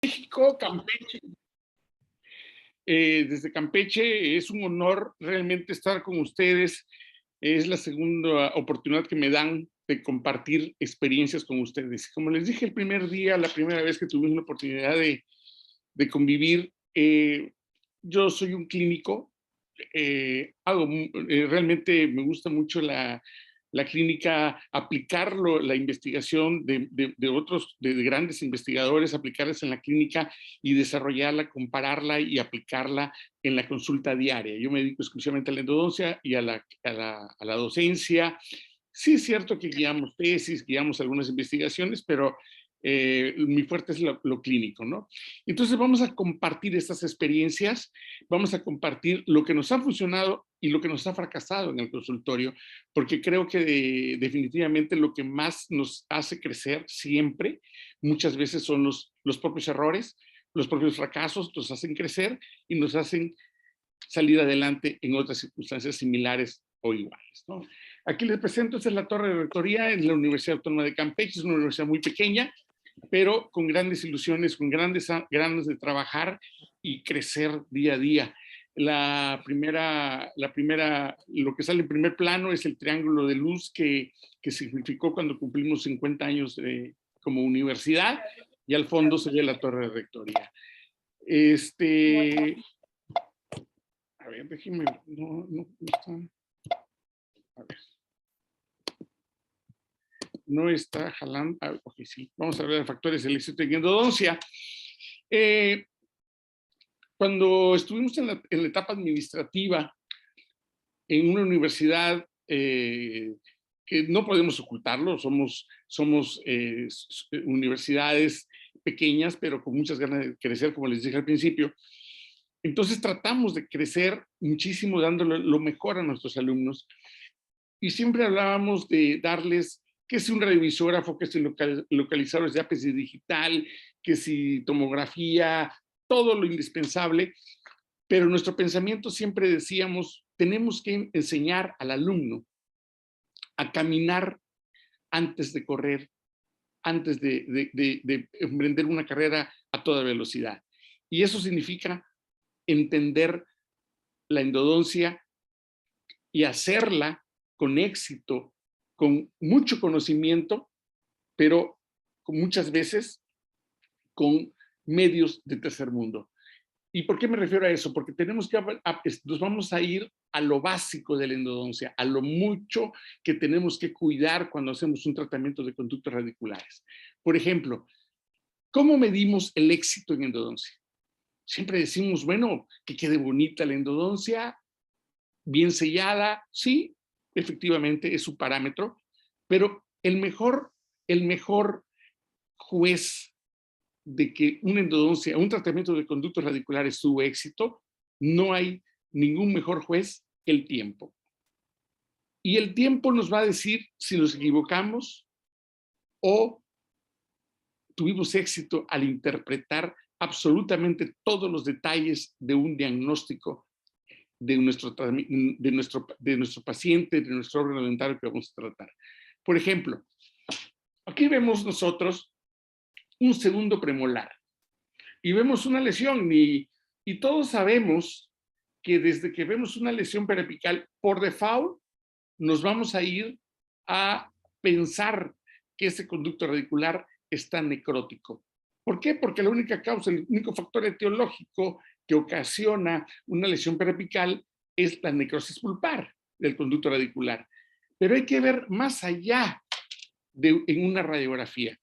México, Campeche. Desde Campeche es un honor realmente estar con ustedes. Es la segunda oportunidad que me dan de compartir experiencias con ustedes. Como les dije el primer día, la primera vez que tuvimos la oportunidad de convivir, yo soy un clínico, realmente me gusta mucho la clínica, aplicarlo, la investigación de otros, de grandes investigadores, aplicarlas en la clínica y desarrollarla, compararla y aplicarla en la consulta diaria. Yo me dedico exclusivamente a la endodoncia y a la docencia. Sí es cierto que guiamos tesis, guiamos algunas investigaciones, pero mi fuerte es lo clínico, ¿no? Entonces vamos a compartir estas experiencias, vamos a compartir lo que nos ha funcionado y lo que nos ha fracasado en el consultorio, porque creo que definitivamente lo que más nos hace crecer siempre, muchas veces son los propios errores, los propios fracasos nos hacen crecer y nos hacen salir adelante en otras circunstancias similares o iguales, ¿no? Aquí les presento, esta es la torre de rectoría en la Universidad Autónoma de Campeche, es una universidad muy pequeña, pero con grandes ilusiones, con grandes ganas de trabajar y crecer día a día. Lo que sale en primer plano es el triángulo de luz que significó cuando cumplimos 50 años como universidad, y al fondo se ve la torre de rectoría. A ver, déjenme, no está, a ver, no está jalando, ok, sí, vamos a ver factores del éxito en endodoncia. Cuando estuvimos en la etapa administrativa en una universidad, que no podemos ocultarlo, somos universidades pequeñas, pero con muchas ganas de crecer, como les dije al principio. Entonces tratamos de crecer muchísimo, dándole lo mejor a nuestros alumnos. Y siempre hablábamos de darles que si un radiovisógrafo, que si localizadores de APS digital, que si tomografía, todo lo indispensable, pero nuestro pensamiento siempre decíamos, tenemos que enseñar al alumno a caminar antes de correr, antes de emprender una carrera a toda velocidad. Y eso significa entender la endodoncia y hacerla con éxito, con mucho conocimiento, pero muchas veces con medios de tercer mundo. ¿Y por qué me refiero a eso? Porque tenemos que, nos vamos a ir a lo básico de la endodoncia, a lo mucho que tenemos que cuidar cuando hacemos un tratamiento de conductos radiculares. Por ejemplo, ¿cómo medimos el éxito en endodoncia? Siempre decimos, bueno, que quede bonita la endodoncia, bien sellada, sí, efectivamente es su parámetro, pero el mejor juez de que una endodoncia, un tratamiento de conductos radiculares tuvo éxito, no hay ningún mejor juez que el tiempo. Y el tiempo nos va a decir si nos equivocamos o tuvimos éxito al interpretar absolutamente todos los detalles de un diagnóstico de nuestro paciente, de nuestro órgano dentario que vamos a tratar. Por ejemplo, aquí vemos nosotros un segundo premolar y vemos una lesión y todos sabemos que desde que vemos una lesión periapical, por default, nos vamos a ir a pensar que ese conducto radicular está necrótico. ¿Por qué? Porque la única causa, el único factor etiológico que ocasiona una lesión periapical es la necrosis pulpar del conducto radicular. Pero hay que ver más allá en una radiografía.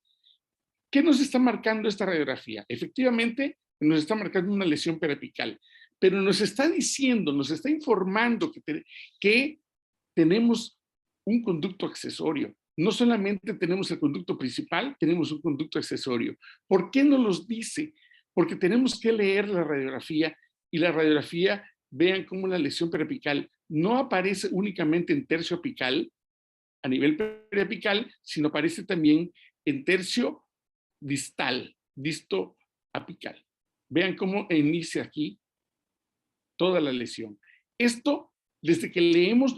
¿Qué nos está marcando esta radiografía? Efectivamente, nos está marcando una lesión periapical, pero nos está diciendo, nos está informando que tenemos un conducto accesorio. No solamente tenemos el conducto principal, tenemos un conducto accesorio. ¿Por qué no los dice? Porque tenemos que leer la radiografía y la radiografía, vean cómo la lesión periapical no aparece únicamente en tercio apical, a nivel periapical, sino aparece también en tercio distal, disto apical. Vean cómo inicia aquí toda la lesión. Esto, desde que leemos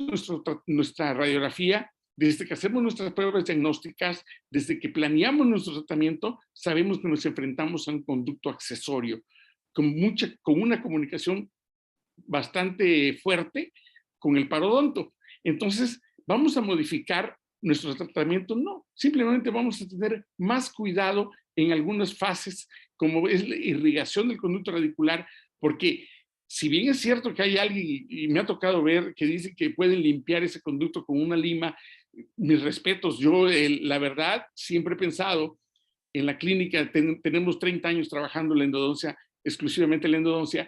nuestra radiografía, desde que hacemos nuestras pruebas diagnósticas, desde que planeamos nuestro tratamiento, sabemos que nos enfrentamos a un conducto accesorio, con una comunicación bastante fuerte con el parodonto. Entonces, ¿vamos a modificar nuestro tratamiento? No, simplemente vamos a tener más cuidado en algunas fases, como es la irrigación del conducto radicular, porque si bien es cierto que hay alguien, y me ha tocado ver, que dice que pueden limpiar ese conducto con una lima, mis respetos, yo la verdad siempre he pensado, en la clínica tenemos 30 años trabajando la endodoncia, exclusivamente la endodoncia,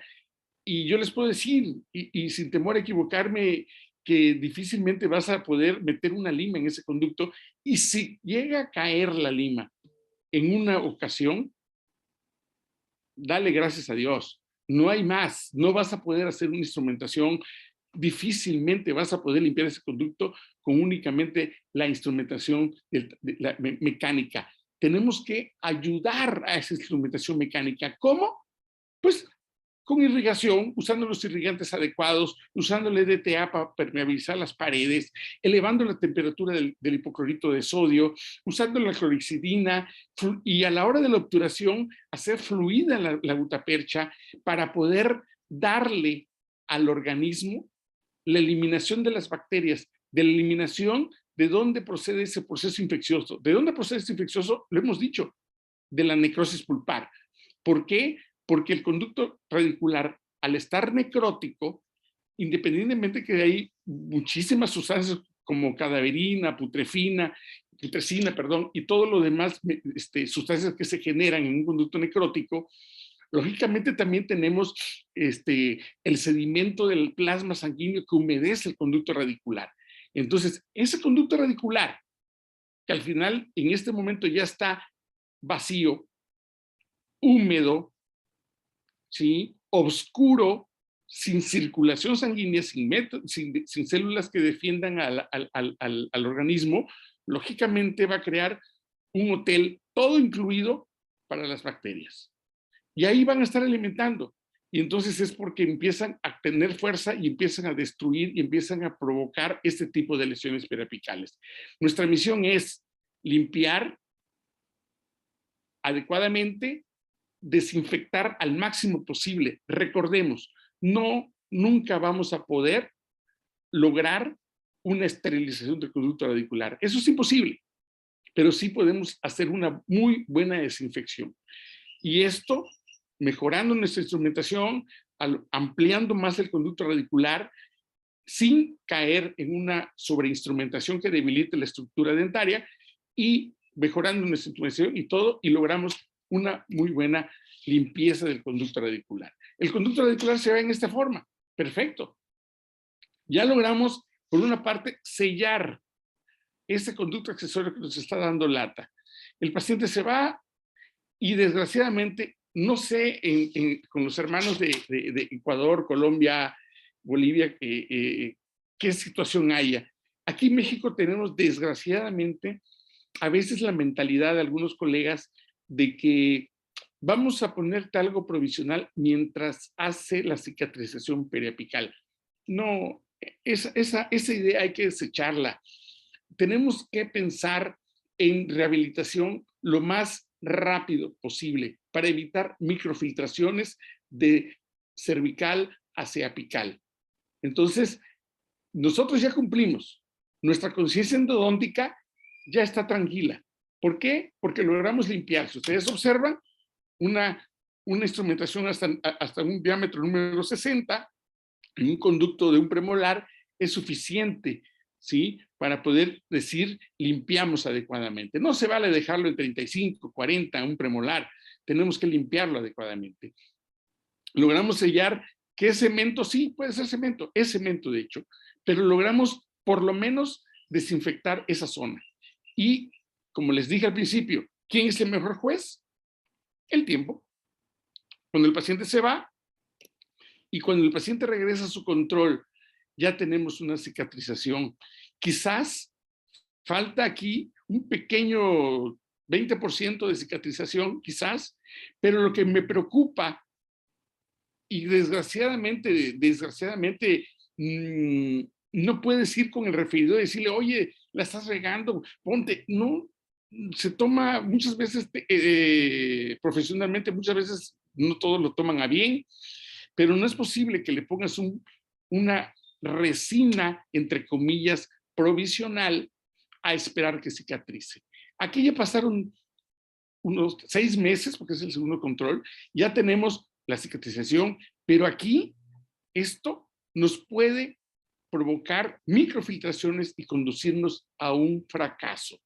y yo les puedo decir, y sin temor a equivocarme, que difícilmente vas a poder meter una lima en ese conducto, y si llega a caer la lima en una ocasión, dale gracias a Dios. No hay más, no vas a poder hacer una instrumentación, difícilmente vas a poder limpiar ese conducto con únicamente la instrumentación mecánica. Tenemos que ayudar a esa instrumentación mecánica. ¿Cómo? Pues con irrigación, usando los irrigantes adecuados, usando el EDTA para permeabilizar las paredes, elevando la temperatura del hipoclorito de sodio, usando la clorexidina, y a la hora de la obturación, hacer fluida la gutapercha para poder darle al organismo la eliminación de las bacterias, de la eliminación de dónde procede ese proceso infeccioso. ¿De dónde procede ese infeccioso? Lo hemos dicho, de la necrosis pulpar. ¿Por qué? Porque el conducto radicular, al estar necrótico, independientemente que hay muchísimas sustancias como cadaverina, putrescina, perdón, y todo lo demás, sustancias que se generan en un conducto necrótico, lógicamente también tenemos el sedimento del plasma sanguíneo que humedece el conducto radicular. Entonces, ese conducto radicular, que al final en este momento ya está vacío, húmedo, ¿sí? Oscuro, sin circulación sanguínea, sin células que defiendan al organismo, lógicamente va a crear un hotel todo incluido para las bacterias. Y ahí van a estar alimentando. Y entonces es porque empiezan a tener fuerza y empiezan a destruir y empiezan a provocar este tipo de lesiones periapicales. Nuestra misión es limpiar adecuadamente, desinfectar al máximo posible. Recordemos, nunca vamos a poder lograr una esterilización del conducto radicular. Eso es imposible, pero sí podemos hacer una muy buena desinfección. Y esto, mejorando nuestra instrumentación, ampliando más el conducto radicular, sin caer en una sobreinstrumentación que debilite la estructura dentaria, y mejorando nuestra instrumentación y todo, y logramos una muy buena limpieza del conducto radicular. El conducto radicular se ve en esta forma. Perfecto. Ya logramos, por una parte, sellar ese conducto accesorio que nos está dando lata. El paciente se va y desgraciadamente, no sé con los hermanos de Ecuador, Colombia, Bolivia, qué situación haya. Aquí en México tenemos desgraciadamente a veces la mentalidad de algunos colegas de que vamos a ponerte algo provisional mientras hace la cicatrización periapical. No, esa idea hay que desecharla. Tenemos que pensar en rehabilitación lo más rápido posible para evitar microfiltraciones de cervical hacia apical. Entonces, nosotros ya cumplimos. Nuestra conciencia endodóntica ya está tranquila. ¿Por qué? Porque logramos limpiar. Si ustedes observan, una instrumentación hasta un diámetro número 60, en un conducto de un premolar, es suficiente, ¿sí? Para poder decir, limpiamos adecuadamente. No se vale dejarlo en 35, 40, un premolar. Tenemos que limpiarlo adecuadamente. Logramos sellar, ¿qué es cemento? Sí, puede ser cemento, es cemento de hecho, pero logramos por lo menos desinfectar esa zona. Y, como les dije al principio, ¿quién es el mejor juez? El tiempo. Cuando el paciente se va y cuando el paciente regresa a su control, ya tenemos una cicatrización. Quizás falta aquí un pequeño 20% de cicatrización, quizás, pero lo que me preocupa, y desgraciadamente, no puedes ir con el referidor y decirle, oye, la estás regando, ponte, no, se toma muchas veces profesionalmente, muchas veces no todos lo toman a bien, pero no es posible que le pongas una resina, entre comillas, provisional a esperar que cicatrice. Aquí ya pasaron unos 6 meses, porque es el segundo control, ya tenemos la cicatrización, pero aquí esto nos puede provocar microfiltraciones y conducirnos a un fracaso.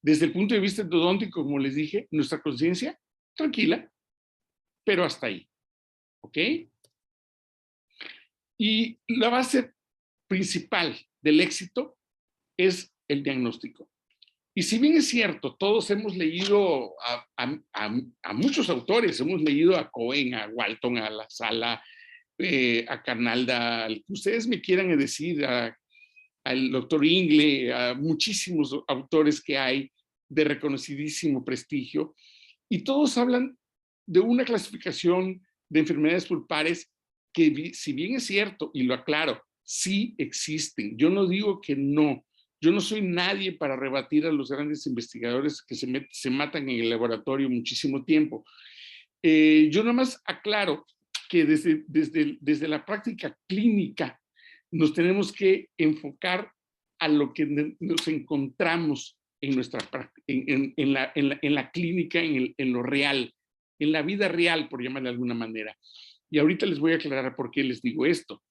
Desde el punto de vista endodóntico, como les dije, nuestra conciencia, tranquila, pero hasta ahí, ¿ok? Y la base principal del éxito es el diagnóstico. Y si bien es cierto, todos hemos leído a muchos autores, hemos leído a Cohen, a Walton, a La Sala, a Canalda, al que ustedes me quieran decir, al doctor Ingle, a muchísimos autores que hay de reconocidísimo prestigio, y todos hablan de una clasificación de enfermedades pulpares que, si bien es cierto, y lo aclaro, sí existen. Yo no digo que no. Yo no soy nadie para rebatir a los grandes investigadores que se matan en el laboratorio muchísimo tiempo. Yo nomás aclaro que desde la práctica clínica nos tenemos que enfocar a lo que nos encontramos en nuestra práctica, en la clínica, en lo real, en la vida real, por llamarle de alguna manera. Y ahorita les voy a aclarar por qué les digo esto.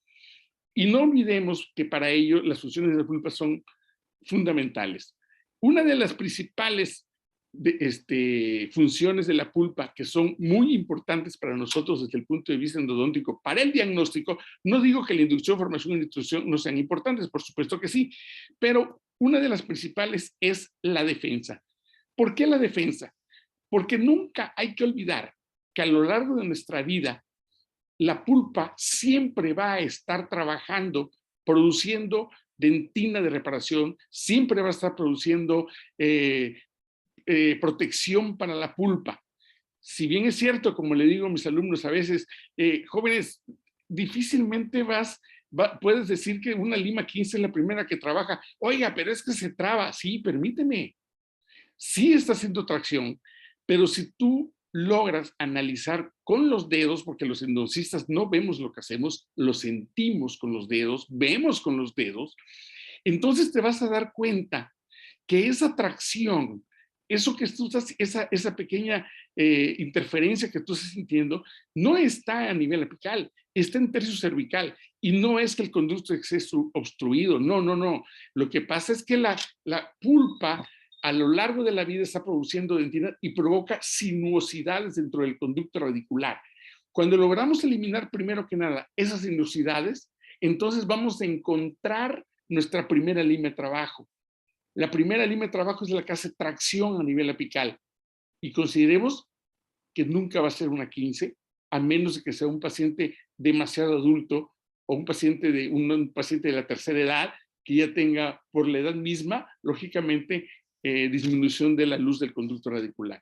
Y no olvidemos que para ello las funciones de la pulpa son fundamentales. Una de las principales funciones de la pulpa que son muy importantes para nosotros desde el punto de vista endodóntico para el diagnóstico, no digo que la inducción, formación y nutrición no sean importantes, por supuesto que sí, pero una de las principales es la defensa. ¿Por qué la defensa? Porque nunca hay que olvidar que a lo largo de nuestra vida la pulpa siempre va a estar trabajando, produciendo dentina de reparación, siempre va a estar produciendo protección para la pulpa. Si bien es cierto, como le digo a mis alumnos a veces, jóvenes, difícilmente puedes decir que una Lima 15 es la primera que trabaja. Oiga, pero es que se traba. Sí, permíteme. Sí está haciendo tracción, pero si tú logras analizar con los dedos, porque los endodoncistas no vemos lo que hacemos, lo sentimos con los dedos, vemos con los dedos, entonces te vas a dar cuenta que esa tracción, eso que tú estás, esa pequeña interferencia que tú estás sintiendo, no está a nivel apical, está en tercio cervical. Y no es que el conducto esté obstruido, no, no, no. Lo que pasa es que la pulpa a lo largo de la vida está produciendo dentina y provoca sinuosidades dentro del conducto radicular. Cuando logramos eliminar primero que nada esas sinuosidades, entonces vamos a encontrar nuestra primera línea de trabajo. La primera línea de trabajo es la que hace tracción a nivel apical. Y consideremos que nunca va a ser una 15, a menos de que sea un paciente demasiado adulto o un paciente de la tercera edad que ya tenga, por la edad misma, lógicamente, disminución de la luz del conducto radicular.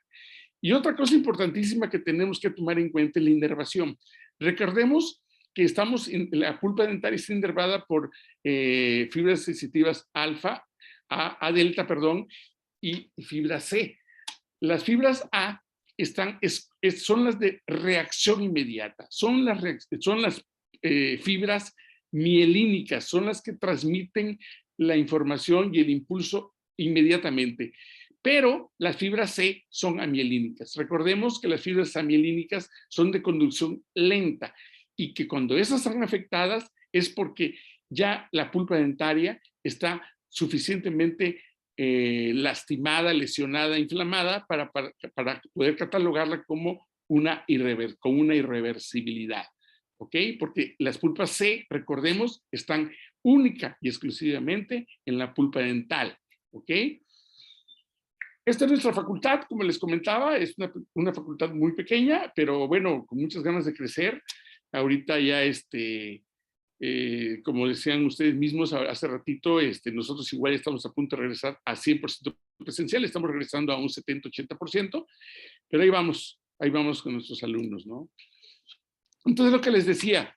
Y otra cosa importantísima que tenemos que tomar en cuenta es la inervación. Recordemos que la pulpa dentaria está inervada por fibras sensitivas alfa, A delta, perdón, y fibra C. Las fibras A son las de reacción inmediata, son las fibras mielínicas, son las que transmiten la información y el impulso inmediatamente. Pero las fibras C son amielínicas. Recordemos que las fibras amielínicas son de conducción lenta y que cuando esas están afectadas es porque ya la pulpa dentaria está suficientemente lastimada, lesionada, inflamada para poder catalogarla como una irreversibilidad. ¿Ok? Porque las pulpas C, recordemos, están única y exclusivamente en la pulpa dental. ¿Ok? Esta es nuestra facultad, como les comentaba, es una facultad muy pequeña, pero bueno, con muchas ganas de crecer. Ahorita ya como decían ustedes mismos hace ratito, nosotros igual estamos a punto de regresar a 100% presencial, estamos regresando a un 70-80%, pero ahí vamos con nuestros alumnos, ¿no? Entonces, lo que les decía,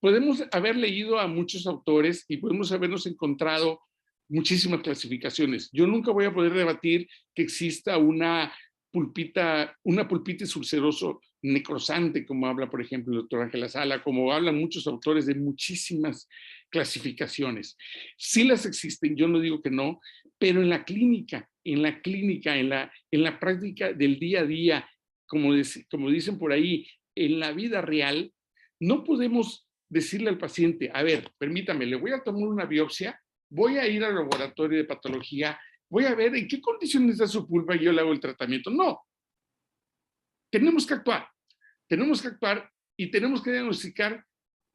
podemos haber leído a muchos autores y podemos habernos encontrado muchísimas clasificaciones. Yo nunca voy a poder debatir que exista una pulpitis ulceroso necrosante, como habla, por ejemplo, el doctor Ángela Sala, como hablan muchos autores de muchísimas clasificaciones. Sí las existen, yo no digo que no, pero en la clínica, en la práctica del día a día, como dicen por ahí, en la vida real, no podemos decirle al paciente, a ver, permítame, le voy a tomar una biopsia, voy a ir al laboratorio de patología, voy a ver en qué condiciones está su pulpa y yo le hago el tratamiento. No, tenemos que actuar y tenemos que diagnosticar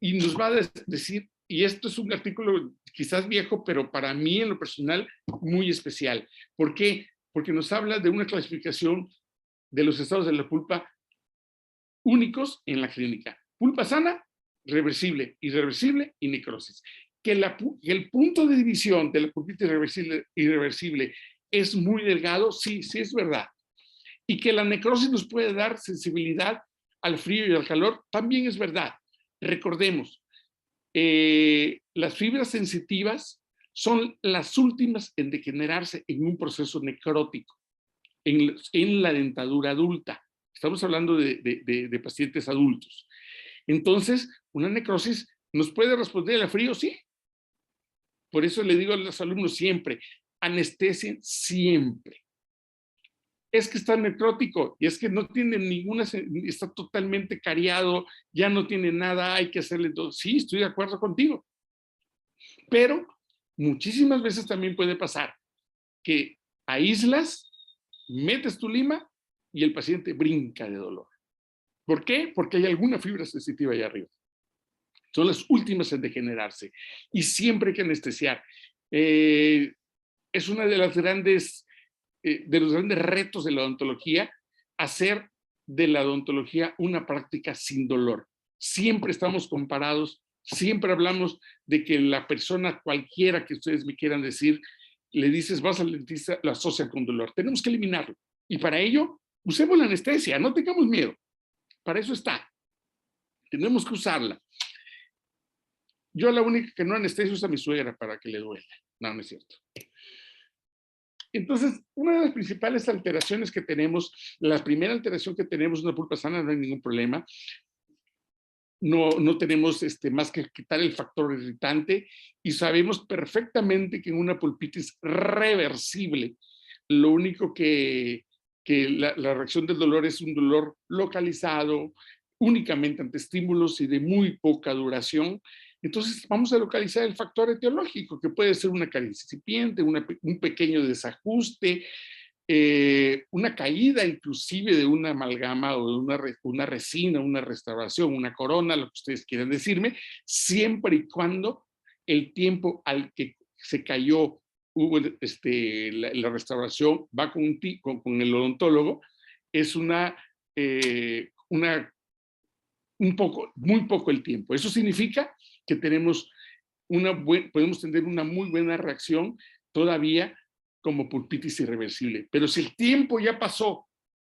y nos va a decir, y esto es un artículo quizás viejo, pero para mí en lo personal muy especial. ¿Por qué? Porque nos habla de una clasificación de los estados de la pulpa únicos en la clínica. Pulpa sana, reversible, irreversible y necrosis. Que el punto de división de la pulpitis irreversible es muy delgado, sí, sí es verdad. Y que la necrosis nos puede dar sensibilidad al frío y al calor, también es verdad. Recordemos, las fibras sensitivas son las últimas en degenerarse en un proceso necrótico, en la dentadura adulta. Estamos hablando de pacientes adultos. Entonces, una necrosis nos puede responder al frío, sí. Por eso le digo a los alumnos siempre, anestesien siempre. Es que está necrótico y es que no tiene ninguna, está totalmente cariado, ya no tiene nada, hay que hacerle todo. Sí, estoy de acuerdo contigo. Pero muchísimas veces también puede pasar que aíslas, metes tu lima y el paciente brinca de dolor. ¿Por qué? Porque hay alguna fibra sensitiva allá arriba. Son las últimas en degenerarse y siempre hay que anestesiar. Es una de las de los grandes retos de la odontología, hacer de la odontología una práctica sin dolor. Siempre estamos comparados, siempre hablamos de que la persona cualquiera que ustedes me quieran decir, le dices vas al dentista, lo asocia con dolor. Tenemos que eliminarlo. Y para ello, usemos la anestesia, no tengamos miedo. Para eso está. Tenemos que usarla. Yo la única que no anestesio es a mi suegra para que le duela. No, no es cierto. Entonces, una de las principales alteraciones que tenemos, la primera alteración que tenemos es una pulpa sana, no hay ningún problema. No tenemos más que quitar el factor irritante y sabemos perfectamente que en una pulpitis reversible, lo único que la reacción del dolor es un dolor localizado, únicamente ante estímulos y de muy poca duración. Entonces vamos a localizar el factor etiológico, que puede ser una carencia incipiente, un pequeño desajuste, una caída inclusive de una amalgama o de una resina, una restauración, una corona, lo que ustedes quieran decirme, siempre y cuando el tiempo al que se cayó hubo la restauración va con el odontólogo, es muy poco el tiempo. Eso significa que podemos tener una muy buena reacción todavía como pulpitis irreversible. Pero si el tiempo ya pasó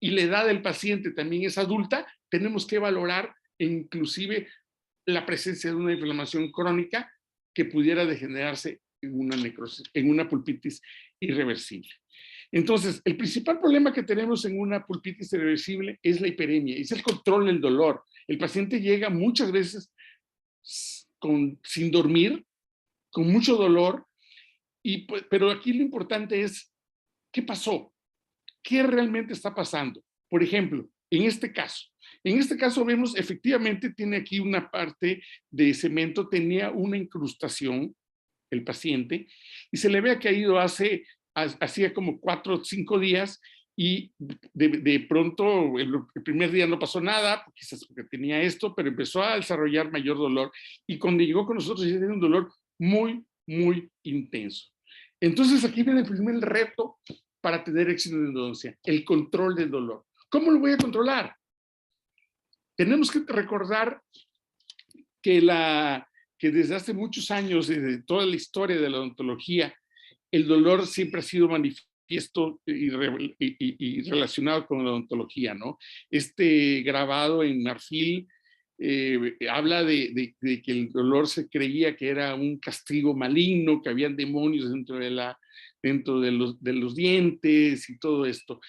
y la edad del paciente también es adulta, tenemos que valorar inclusive la presencia de una inflamación crónica que pudiera degenerarse en una necrosis, en una pulpitis irreversible. Entonces, el principal problema que tenemos en una pulpitis irreversible es la hiperemia, es el control del dolor. El paciente llega muchas veces sin dormir, con mucho dolor, pero aquí lo importante es, ¿qué pasó? ¿Qué realmente está pasando? Por ejemplo, en este caso vemos efectivamente tiene aquí una parte de cemento, tenía una incrustación el paciente y se le ve que ha ido hacía como 4 o 5 días y de pronto el primer día no pasó nada, quizás porque tenía esto, pero empezó a desarrollar mayor dolor y cuando llegó con nosotros ya tenía un dolor muy, muy intenso. Entonces aquí viene el primer reto para tener éxito en endodoncia, el control del dolor. ¿Cómo lo voy a controlar? Tenemos que recordar que desde hace muchos años, desde toda la historia de la odontología, el dolor siempre ha sido manifiesto y relacionado con la odontología, ¿no? Grabado en marfil habla de que el dolor se creía que era un castigo maligno, que había demonios dentro de los dientes y todo esto.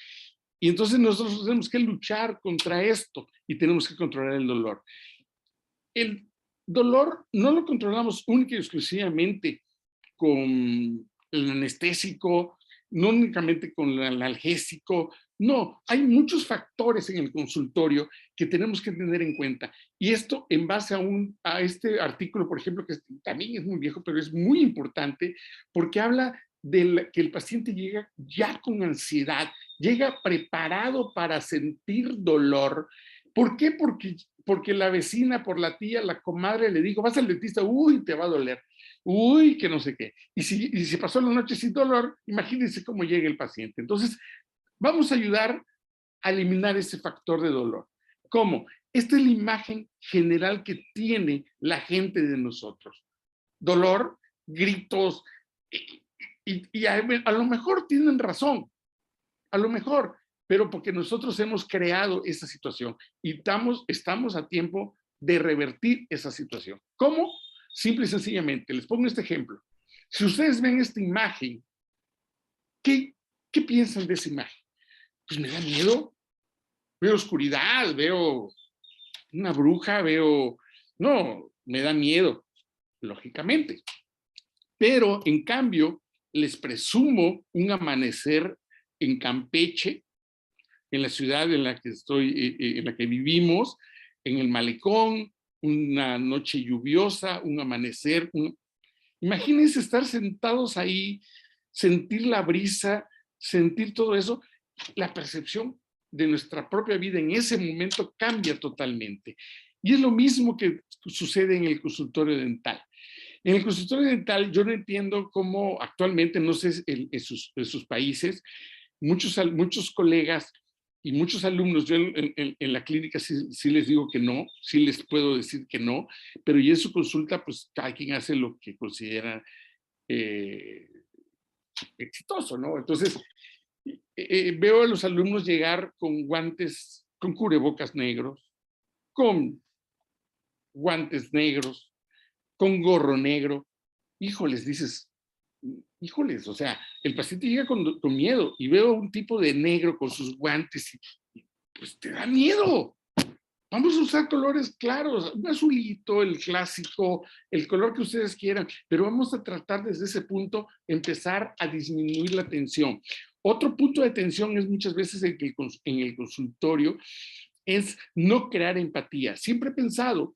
Y entonces nosotros tenemos que luchar contra esto y tenemos que controlar el dolor. El dolor no lo controlamos única y exclusivamente con el anestésico, no únicamente con el analgésico, no, hay muchos factores en el consultorio que tenemos que tener en cuenta. Y esto en base a este artículo, por ejemplo, que también es muy viejo, pero es muy importante, porque habla de que el paciente llega ya con ansiedad, llega preparado para sentir dolor. ¿Por qué? Porque la vecina, por la tía, la comadre le dijo, vas al dentista, uy, te va a doler, uy, que no sé qué. Y si pasó la noche sin dolor, imagínense cómo llega el paciente. Entonces, vamos a ayudar a eliminar ese factor de dolor. ¿Cómo? Esta es la imagen general que tiene la gente de nosotros. Dolor, gritos, y a lo mejor tienen razón, a lo mejor, pero porque nosotros hemos creado esa situación y estamos a tiempo de revertir esa situación. ¿Cómo? Simple y sencillamente, les pongo este ejemplo. Si ustedes ven esta imagen, ¿qué piensan de esa imagen? Pues me da miedo, veo oscuridad, veo una bruja, veo... No, me da miedo, lógicamente. Pero, en cambio, les presumo un amanecer en Campeche, en la ciudad en la que en la que vivimos, en el malecón, una noche lluviosa, un amanecer. Imagínense estar sentados ahí, sentir la brisa, sentir todo eso. La percepción de nuestra propia vida en ese momento cambia totalmente. Y es lo mismo que sucede en el consultorio dental. En el consultorio dental yo no entiendo cómo actualmente, no sé en sus países, muchos colegas y muchos alumnos, yo en la clínica sí les digo que no, sí les puedo decir que no, pero y en su consulta, pues cada quien hace lo que considera eh, exitoso, ¿no? Entonces, veo a los alumnos llegar con guantes, con cubrebocas negros, con guantes negros, con gorro negro. Híjoles, dices, híjoles, o sea, el paciente llega con miedo y veo un tipo de negro con sus guantes y pues te da miedo. Vamos a usar colores claros, un azulito, el clásico, el color que ustedes quieran, pero vamos a tratar desde ese punto empezar a disminuir la tensión. Otro punto de tensión es muchas veces en el consultorio, es no crear empatía. Siempre he pensado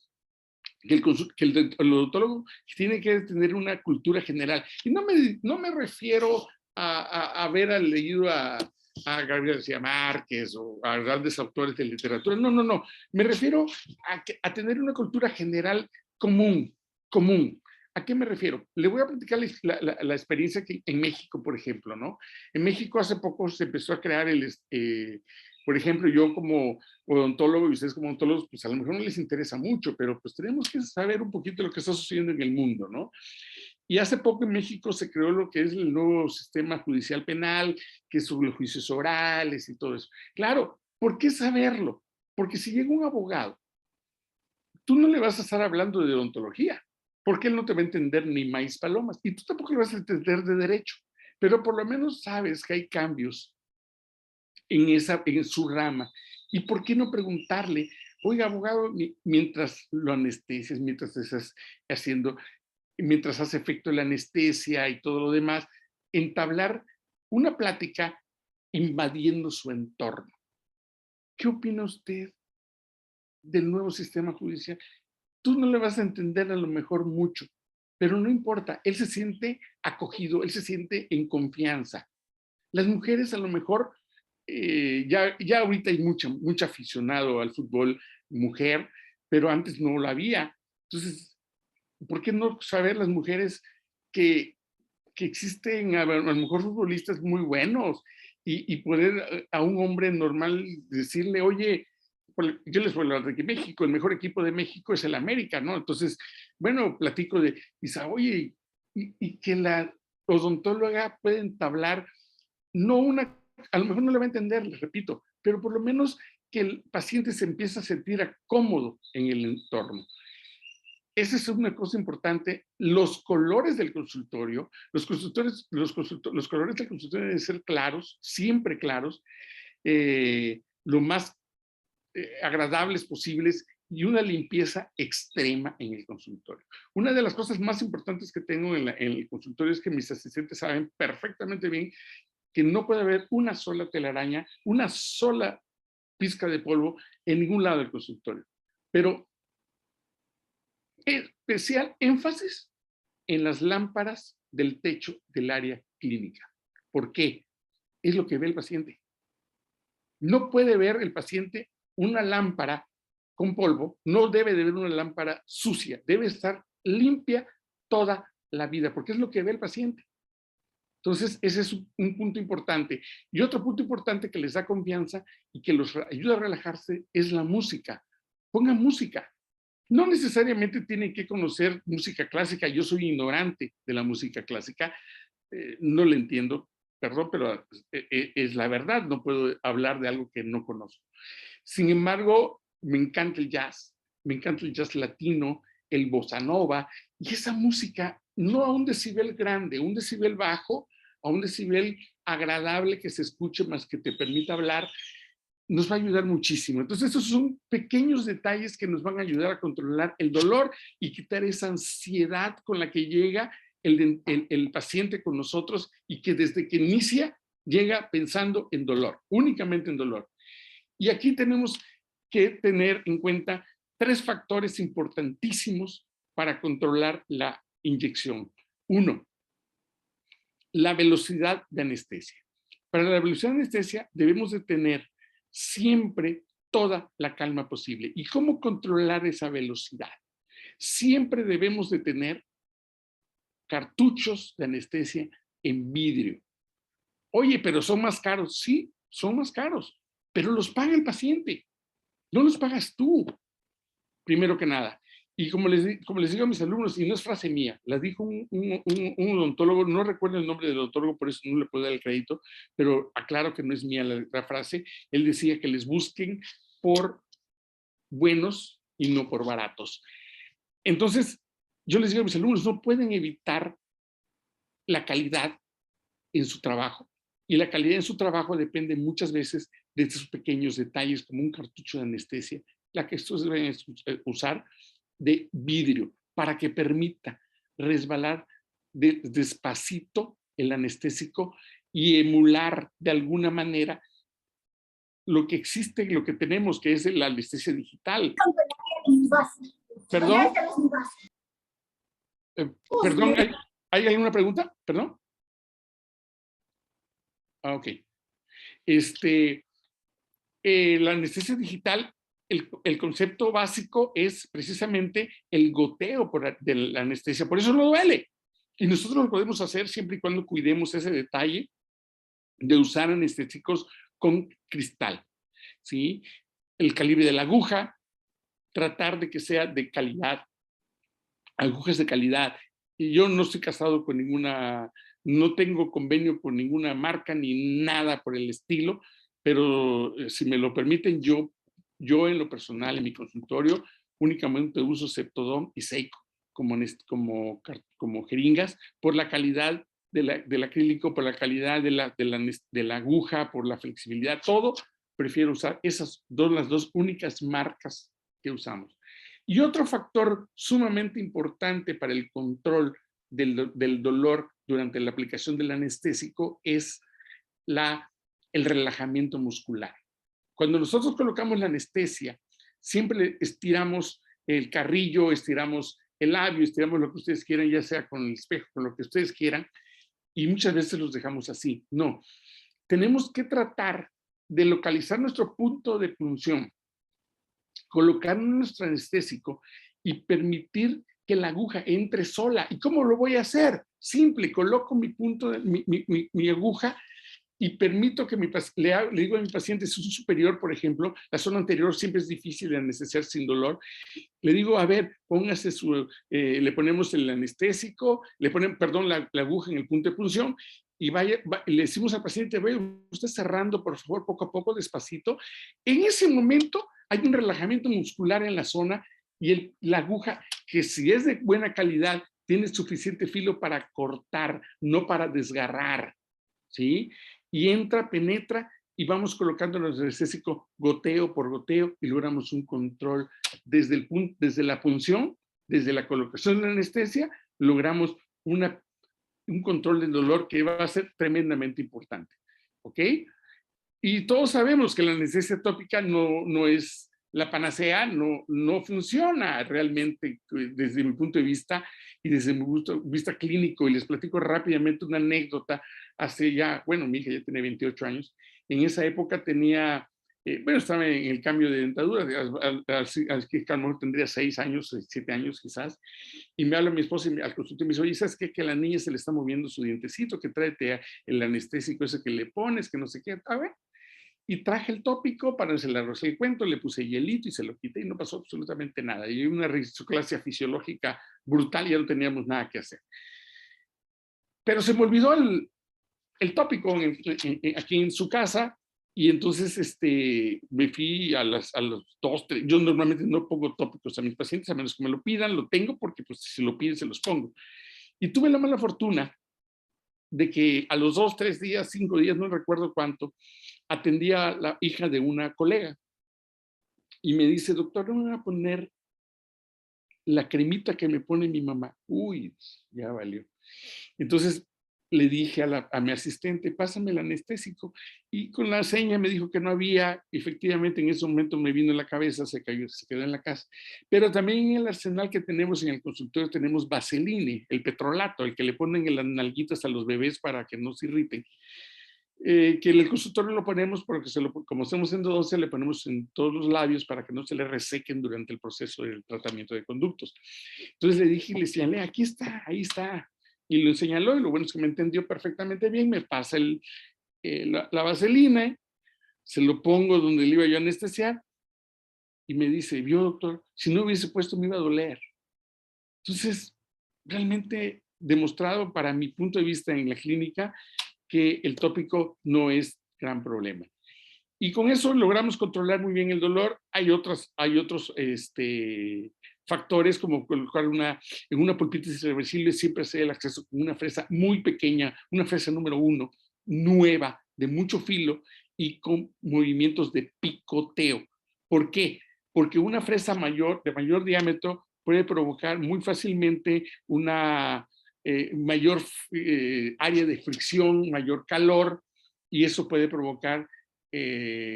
que el odontólogo tiene que tener una cultura general. Y no me refiero a haber leído a Gabriel García Márquez o a grandes autores de literatura. No, no, no. Me refiero a tener una cultura general común. ¿A qué me refiero? Le voy a platicar la experiencia que en México, por ejemplo, ¿no? En México hace poco se empezó a crear por ejemplo, yo como odontólogo y ustedes como odontólogos, pues a lo mejor no les interesa mucho, pero pues tenemos que saber un poquito lo que está sucediendo en el mundo, ¿no? Y hace poco en México se creó lo que es el nuevo sistema judicial penal, que es sobre los juicios orales y todo eso. Claro, ¿por qué saberlo? Porque si llega un abogado, tú no le vas a estar hablando de odontología, porque él no te va a entender ni maíz palomas, y tú tampoco le vas a entender de derecho, pero por lo menos sabes que hay cambios en su rama. ¿Y por qué no preguntarle, oiga, abogado, mientras lo anestesias, mientras estás haciendo, mientras hace efecto la anestesia y todo lo demás, entablar una plática invadiendo su entorno? ¿Qué opina usted del nuevo sistema judicial? Tú no le vas a entender a lo mejor mucho, pero no importa, él se siente acogido, él se siente en confianza. Las mujeres a lo mejor, ya ahorita hay mucho aficionado al fútbol mujer, pero antes no lo había. Entonces, ¿por qué no saber las mujeres que, que existen a lo mejor futbolistas muy buenos y poder a un hombre normal decirle, oye, yo les vuelvo a hablar de que México, el mejor equipo de México es el América, ¿no? Entonces, bueno, platico de, dice, oye, y que la odontóloga puede entablar no una, a lo mejor no le va a entender, les repito, pero por lo menos que el paciente se empieza a sentir cómodo en el entorno. Esa es una cosa importante. Los colores del consultorio, los colores del consultorio deben ser claros, siempre claros, lo más agradables posibles y una limpieza extrema en el consultorio. Una de las cosas más importantes que tengo en el consultorio es que mis asistentes saben perfectamente bien que no puede haber una sola telaraña, una sola pizca de polvo en ningún lado del consultorio. Pero especial énfasis en las lámparas del techo del área clínica. ¿Por qué? Es lo que ve el paciente. No puede ver el paciente una lámpara con polvo, no debe de ver una lámpara sucia, debe estar limpia toda la vida, porque es lo que ve el paciente. Entonces, ese es un punto importante. Y otro punto importante que les da confianza y que los ayuda a relajarse es la música. Pongan música. No necesariamente tienen que conocer música clásica. Yo soy ignorante de la música clásica. No la entiendo, perdón, pero es la verdad. No puedo hablar de algo que no conozco. Sin embargo, me encanta el jazz latino, el bossa nova, y esa música no a un decibel grande, a un decibel bajo, a un decibel agradable que se escuche más que te permita hablar, nos va a ayudar muchísimo. Entonces, estos son pequeños detalles que nos van a ayudar a controlar el dolor y quitar esa ansiedad con la que llega el paciente con nosotros y que desde que inicia llega pensando en dolor, únicamente en dolor. Y aquí tenemos que tener en cuenta 3 factores importantísimos para controlar la inyección. 1, la velocidad de anestesia. Para la velocidad de anestesia debemos de tener siempre toda la calma posible. ¿Y cómo controlar esa velocidad? Siempre debemos de tener cartuchos de anestesia en vidrio. Oye, pero son más caros. Sí, son más caros, pero los paga el paciente, no los pagas tú, primero que nada. Y como les digo a mis alumnos, y no es frase mía, la dijo un odontólogo, no recuerdo el nombre del odontólogo, por eso no le puedo dar el crédito, pero aclaro que no es mía la frase. Él decía que les busquen por buenos y no por baratos. Entonces, yo les digo a mis alumnos, no pueden evitar la calidad en su trabajo. Y la calidad en su trabajo depende muchas veces de estos pequeños detalles, como un cartucho de anestesia, la que estos deben usar de vidrio, para que permita resbalar despacito el anestésico y emular de alguna manera lo que existe, lo que tenemos, que es la anestesia digital. Perdón. Perdón, ¿hay alguna pregunta? Perdón. Ah, ok. La anestesia digital, el concepto básico es precisamente el goteo de la anestesia, por eso no duele. Y nosotros lo podemos hacer siempre y cuando cuidemos ese detalle de usar anestésicos con cristal, ¿sí? El calibre de la aguja, tratar de que sea de calidad, agujas de calidad. Y yo no estoy casado con ninguna, no tengo convenio con ninguna marca ni nada por el estilo, pero si me lo permiten, yo en lo personal, en mi consultorio, únicamente uso Ceptodon y Seiko como jeringas por la calidad del acrílico, por la calidad de la aguja, por la flexibilidad, todo. Prefiero usar esas las dos únicas marcas que usamos. Y otro factor sumamente importante para el control del dolor durante la aplicación del anestésico es el relajamiento muscular. Cuando nosotros colocamos la anestesia, siempre estiramos el carrillo, estiramos el labio, estiramos lo que ustedes quieran, ya sea con el espejo, con lo que ustedes quieran, y muchas veces los dejamos así. No, tenemos que tratar de localizar nuestro punto de punción, colocar nuestro anestésico y permitir que la aguja entre sola. ¿Y cómo lo voy a hacer? Simple, coloco mi aguja y permito que le digo a mi paciente, si es un superior, por ejemplo, la zona anterior siempre es difícil de anestesiar sin dolor, le digo, a ver, póngase le ponemos el anestésico, le ponen, perdón, la aguja en el punto de punción y le decimos al paciente, vaya usted cerrando, por favor, poco a poco, despacito. En ese momento hay un relajamiento muscular en la zona y la aguja, que si es de buena calidad, tiene suficiente filo para cortar, no para desgarrar, ¿sí? Y entra, penetra y vamos colocando el anestésico goteo por goteo y logramos un control desde la punción, desde la colocación de la anestesia, logramos un control del dolor que va a ser tremendamente importante, ¿ok? Y todos sabemos que la anestesia tópica no es la panacea, no funciona realmente desde mi punto de vista y desde mi punto de vista clínico. Y les platico rápidamente una anécdota. Hace ya, bueno, mi hija ya tiene 28 años. En esa época tenía, bueno, estaba en el cambio de dentadura, así que a lo mejor tendría 6 años, 7 años quizás. Y me habla mi esposa al consultorio y me dice, oye, ¿sabes qué? Que a la niña se le está moviendo su dientecito, que tráete el anestésico ese que le pones, que no sé qué. A ver, y traje el tópico para se le arroz el cuento, le puse hielito y se lo quité y no pasó absolutamente nada. Y una risoclasia fisiológica brutal y ya no teníamos nada que hacer. Pero se me olvidó el tópico aquí en su casa y entonces me fui a los 2, 3, yo normalmente no pongo tópicos a mis pacientes a menos que me lo pidan, lo tengo porque pues si lo piden se los pongo. Y tuve la mala fortuna de que a los 2, 3 días, 5 días, no recuerdo cuánto, atendía a la hija de una colega y me dice, doctor, no me voy a poner la cremita que me pone mi mamá. Uy, ya valió. Entonces le dije a mi asistente, pásame el anestésico. Y con la seña me dijo que no había. Efectivamente, en ese momento me vino en la cabeza, se quedó en la casa. Pero también en el arsenal que tenemos en el consultorio tenemos vaseline, el petrolato, el que le ponen en las nalguitas a los bebés para que no se irriten. Que en el consultorio lo ponemos porque como estamos en endodoncia, le ponemos en todos los labios para que no se le resequen durante el proceso del tratamiento de conductos. Entonces le dije y le señalé, aquí está, ahí está. Y lo señaló y lo bueno es que me entendió perfectamente bien, me pasa la vaselina, se lo pongo donde le iba yo a anestesiar y me dice, vio doctor, si no hubiese puesto me iba a doler. Entonces, realmente demostrado para mi punto de vista en la clínica que el tópico no es gran problema. Y con eso logramos controlar muy bien el dolor. Hay otros factores como colocar en una pulpitis irreversible siempre se da el acceso con una fresa muy pequeña, una fresa número 1, nueva, de mucho filo y con movimientos de picoteo. ¿Por qué? Porque una fresa de mayor diámetro puede provocar muy fácilmente una mayor área de fricción, mayor calor, y eso puede provocar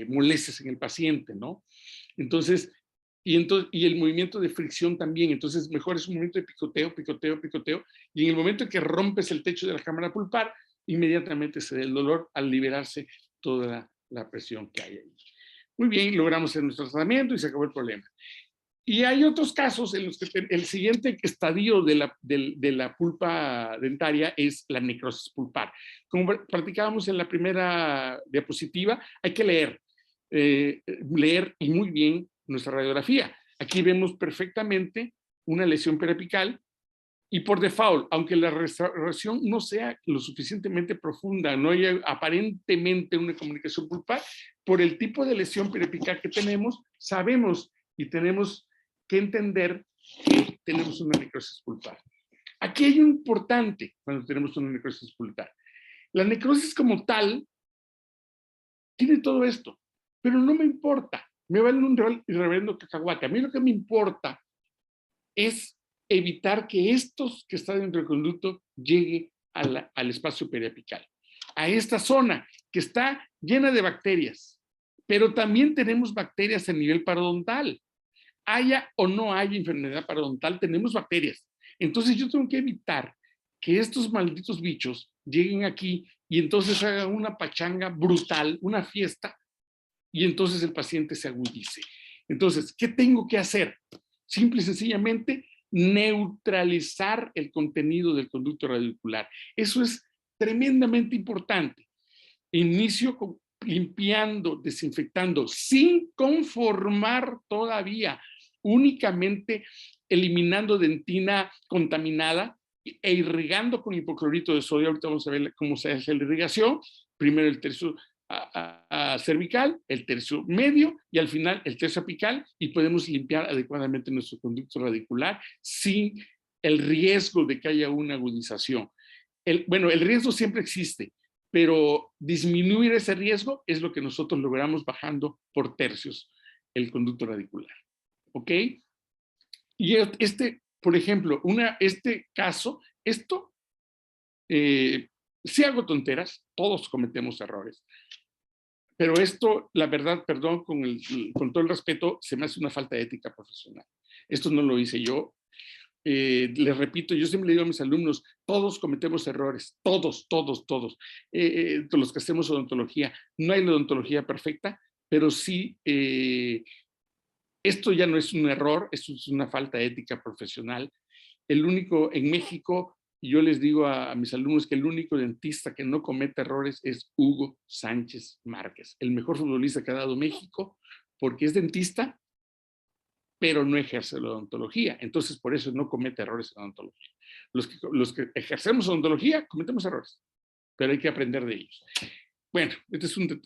molestias en el paciente, ¿no? Entonces, y el movimiento de fricción también, entonces mejor es un movimiento de picoteo, picoteo, picoteo, y en el momento en que rompes el techo de la cámara pulpar, inmediatamente se da el dolor al liberarse toda la presión que hay ahí. Muy bien, logramos hacer nuestro tratamiento y se acabó el problema. Y hay otros casos en los que el siguiente estadio de la pulpa dentaria es la necrosis pulpar. Como practicábamos en la primera diapositiva, hay que leer y muy bien nuestra radiografía. Aquí vemos perfectamente una lesión periapical y por default, aunque la restauración no sea lo suficientemente profunda, no haya aparentemente una comunicación pulpar, por el tipo de lesión periapical que tenemos, sabemos y tenemos que entender que tenemos una necrosis pulpar. Aquí hay un importante cuando tenemos una necrosis pulpar. La necrosis como tal tiene todo esto, pero no me importa. Me vale un reverendo cacahuate. A mí lo que me importa es evitar que estos que están dentro del conducto llegue al espacio periapical, a esta zona que está llena de bacterias, pero también tenemos bacterias a nivel parodontal. Haya o no haya enfermedad parodontal, tenemos bacterias. Entonces yo tengo que evitar que estos malditos bichos lleguen aquí y entonces hagan una pachanga brutal, una fiesta, y entonces el paciente se agudice. Entonces, ¿qué tengo que hacer? Simple y sencillamente neutralizar el contenido del conducto radicular. Eso es tremendamente importante. Inicio limpiando, desinfectando, sin conformar todavía, únicamente eliminando dentina contaminada e irrigando con hipoclorito de sodio. Ahorita vamos a ver cómo se hace la irrigación. Primero el tercio cervical, el tercio medio y al final el tercio apical, y podemos limpiar adecuadamente nuestro conducto radicular sin el riesgo de que haya una agudización. Bueno, el riesgo siempre existe, pero disminuir ese riesgo es lo que nosotros logramos bajando por tercios el conducto radicular. ¿Ok? Y por ejemplo, este caso, si hago tonteras, todos cometemos errores, pero esto, la verdad, perdón, con todo el respeto, se me hace una falta de ética profesional. Esto no lo hice yo. Les repito, yo siempre le digo a mis alumnos, todos cometemos errores, todos, los que hacemos odontología. No hay la odontología perfecta, pero sí, esto ya no es un error, esto es una falta de ética profesional. El único, en México, yo les digo a mis alumnos que el único dentista que no comete errores es Hugo Sánchez Márquez, el mejor futbolista que ha dado México, porque es dentista, pero no ejerce la odontología. Entonces, por eso no comete errores en odontología. Los que ejercemos odontología, cometemos errores, pero hay que aprender de ellos. Bueno, este es un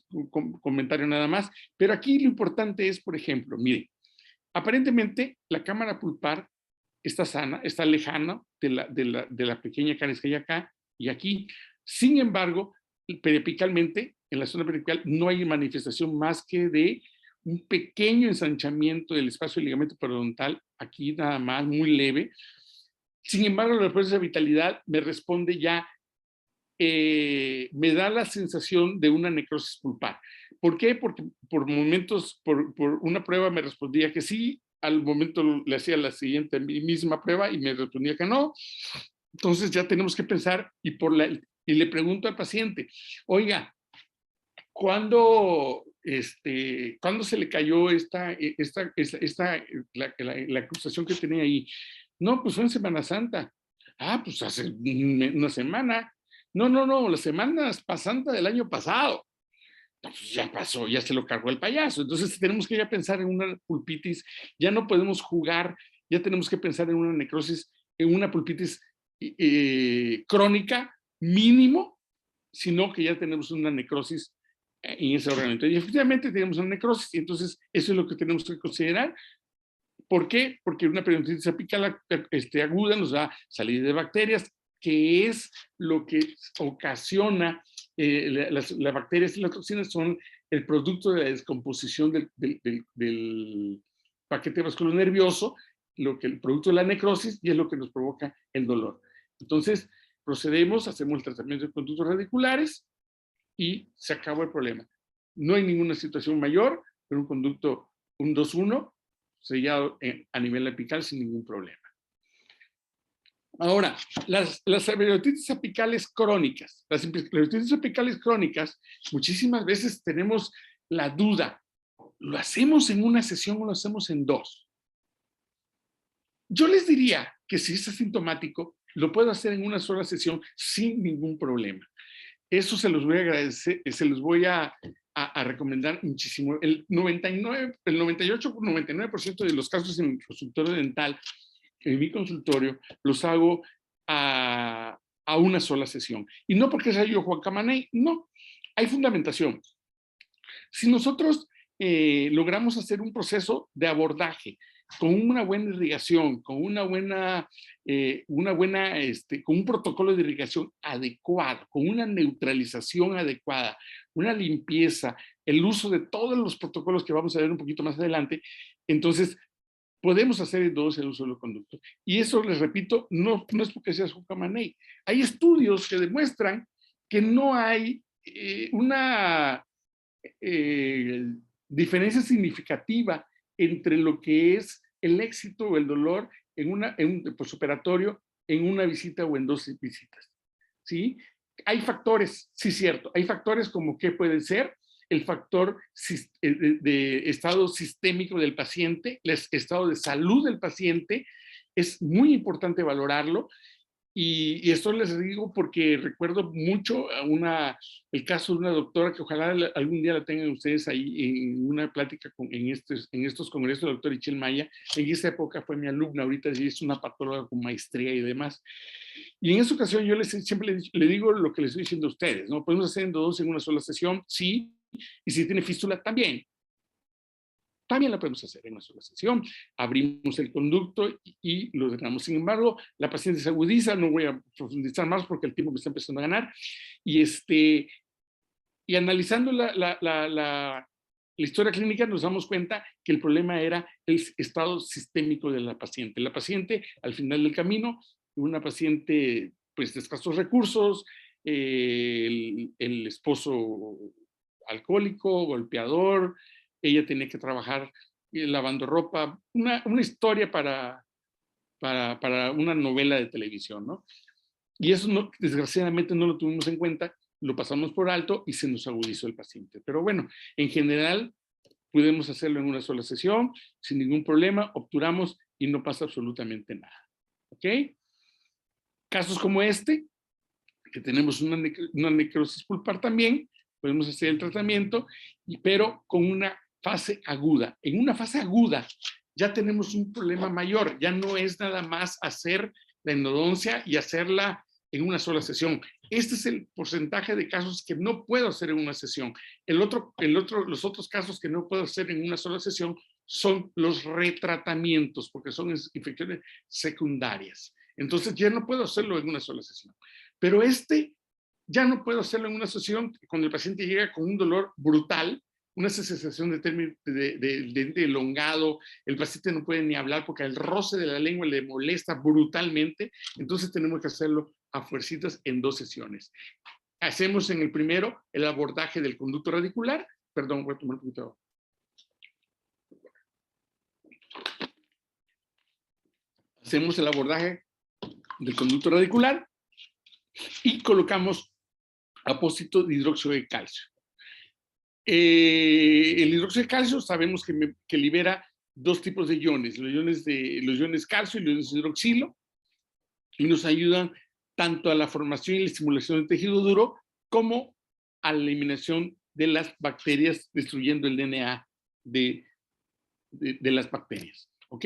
comentario nada más, pero aquí lo importante es, por ejemplo, miren, aparentemente la cámara pulpar está sana, está lejana de la pequeña caries que hay acá y aquí. Sin embargo, periapicalmente, en la zona periapical, no hay manifestación más que de un pequeño ensanchamiento del espacio del ligamento periodontal, aquí nada más, muy leve. Sin embargo, la respuesta de vitalidad me responde ya, me da la sensación de una necrosis pulpar. ¿Por qué? Porque por momentos, por una prueba me respondía que sí, al momento le hacía la siguiente misma prueba y me respondía que no. Entonces ya tenemos que pensar y le pregunto al paciente, oiga, ¿cuándo se le cayó la acusación que tenía ahí? No, pues fue en Semana Santa. Ah, pues hace una semana. No, la Semana Santa del año pasado. Pues ya pasó, ya se lo cargó el payaso. Entonces tenemos que ya pensar en una pulpitis, ya no podemos jugar, ya tenemos que pensar en una necrosis, en una pulpitis crónica mínimo, sino que ya tenemos una necrosis en ese órgano. Y efectivamente tenemos una necrosis, y entonces eso es lo que tenemos que considerar. ¿Por qué? Porque una periodontitis apical aguda nos va a salir de bacterias, que es lo que ocasiona las bacterias y las toxinas son el producto de la descomposición del paquete vascular nervioso, el producto de la necrosis, y es lo que nos provoca el dolor. Entonces, procedemos, hacemos el tratamiento de conductos radiculares y se acabó el problema. No hay ninguna situación mayor, pero un conducto, un 2-1, sellado a nivel apical sin ningún problema. Ahora, las periodontitis apicales crónicas. Las periodontitis apicales crónicas, muchísimas veces tenemos la duda, ¿lo hacemos en una sesión o lo hacemos en 2? Yo les diría que si es asintomático, lo puedo hacer en una sola sesión sin ningún problema. Eso se los voy a agradecer, se los voy a recomendar muchísimo. El 98-99% de los casos en mi consultorio dental, en mi consultorio, los hago a una sola sesión. Y no porque sea yo Juan Camaney, no. Hay fundamentación. Si nosotros logramos hacer un proceso de abordaje con una buena irrigación, con con un protocolo de irrigación adecuado, con una neutralización adecuada, una limpieza, el uso de todos los protocolos que vamos a ver un poquito más adelante, entonces podemos hacer en 2 el uso del conducto. Y eso, les repito, no es porque sea su Camaney. Hay estudios que demuestran que no hay una diferencia significativa entre lo que es el éxito o el dolor en un postoperatorio, en una visita o en 2 visitas. ¿Sí? Hay factores, sí, cierto, hay factores como que pueden ser el factor de estado sistémico del paciente, el estado de salud del paciente, es muy importante valorarlo. Y esto les digo porque recuerdo mucho el caso de una doctora que ojalá algún día la tengan ustedes ahí en una plática en estos congresos, la doctora Ichel Maya. En esa época fue mi alumna, ahorita sí es una patóloga con maestría y demás. Y en esa ocasión yo siempre le digo lo que les estoy diciendo a ustedes, ¿no? Podemos hacer endodoncia en una sola sesión, sí, y si tiene fístula, también. También la podemos hacer en una sola sesión. Abrimos el conducto y lo drenamos. Sin embargo, la paciente se agudiza, no voy a profundizar más porque el tiempo me está empezando a ganar. Y analizando la historia clínica nos damos cuenta que el problema era el estado sistémico de la paciente. La paciente, al final del camino, una paciente pues, de escasos recursos, el esposo alcohólico, golpeador, ella tenía que trabajar lavando ropa, una historia para una novela de televisión, ¿no? Y eso no, desgraciadamente no lo tuvimos en cuenta, lo pasamos por alto y se nos agudizó el paciente. Pero bueno, en general podemos hacerlo en una sola sesión, sin ningún problema, obturamos y no pasa absolutamente nada. ¿Ok? Casos como este, que tenemos una necrosis pulpar también, podemos hacer el tratamiento, pero con una fase aguda. En una fase aguda ya tenemos un problema mayor, ya no es nada más hacer la endodoncia y hacerla en una sola sesión. Este es el porcentaje de casos que no puedo hacer en una sesión. Los otros casos que no puedo hacer en una sola sesión son los retratamientos, porque son infecciones secundarias. Entonces ya no puedo hacerlo en una sola sesión. Pero ya no puedo hacerlo en una sesión cuando el paciente llega con un dolor brutal, una sensación de diente elongado, el paciente no puede ni hablar porque el roce de la lengua le molesta brutalmente, entonces tenemos que hacerlo a fuercitas en 2 sesiones. Hacemos en el primero el abordaje del conducto radicular, perdón, voy a tomar un poquito. Hacemos el abordaje del conducto radicular y colocamos apósito de hidróxido de calcio. El hidróxido de calcio sabemos que libera 2 tipos de iones, los iones calcio y los iones hidroxilo, y nos ayudan tanto a la formación y la estimulación del tejido duro como a la eliminación de las bacterias, destruyendo el DNA de las bacterias. ¿Ok?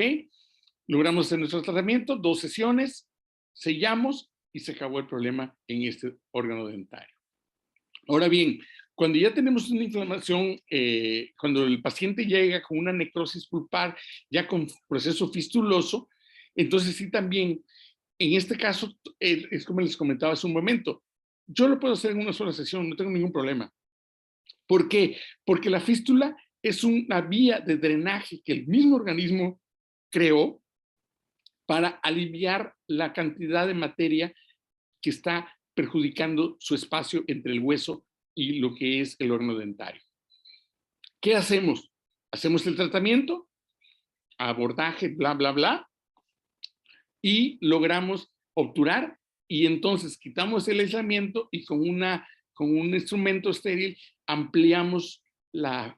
Logramos hacer nuestro tratamiento, 2 sesiones, sellamos y se acabó el problema en este órgano dentario. Ahora bien, cuando ya tenemos una inflamación, cuando el paciente llega con una necrosis pulpar, ya con proceso fistuloso, entonces sí también, en este caso, es como les comentaba hace un momento, yo lo puedo hacer en una sola sesión, no tengo ningún problema. ¿Por qué? Porque la fístula es una vía de drenaje que el mismo organismo creó para aliviar la cantidad de materia que está perjudicando su espacio entre el hueso y lo que es el órgano dentario. ¿Qué hacemos? Hacemos el tratamiento, abordaje, bla, bla, bla, y logramos obturar, y entonces quitamos el aislamiento y con un instrumento estéril ampliamos la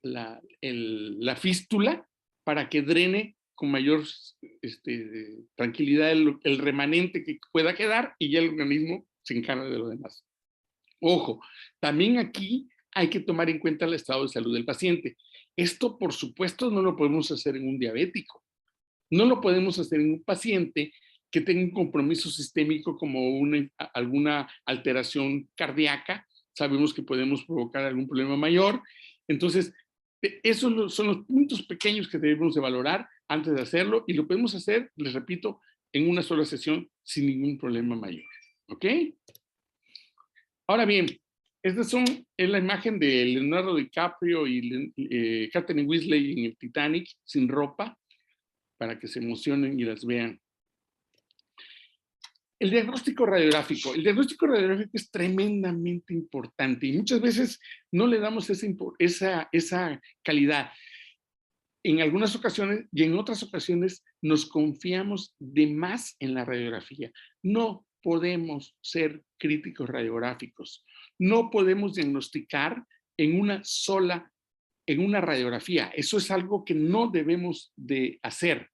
fístula para que drene con mayor tranquilidad el remanente que pueda quedar y ya el organismo se encarga de lo demás. Ojo, también aquí hay que tomar en cuenta el estado de salud del paciente. Esto, por supuesto, no lo podemos hacer en un diabético. No lo podemos hacer en un paciente que tenga un compromiso sistémico como alguna alteración cardíaca. Sabemos que podemos provocar algún problema mayor. Entonces, esos son los puntos pequeños que debemos de valorar antes de hacerlo y lo podemos hacer, les repito, en una sola sesión sin ningún problema mayor. ¿Ok? Ahora bien, es la imagen de Leonardo DiCaprio y Katherine Weasley en el Titanic sin ropa, para que se emocionen y las vean. El diagnóstico radiográfico. El diagnóstico radiográfico es tremendamente importante y muchas veces no le damos esa calidad. En algunas ocasiones y en otras ocasiones nos confiamos de más en la radiografía. No podemos ser críticos radiográficos. No podemos diagnosticar en una radiografía. Eso es algo que no debemos de hacer,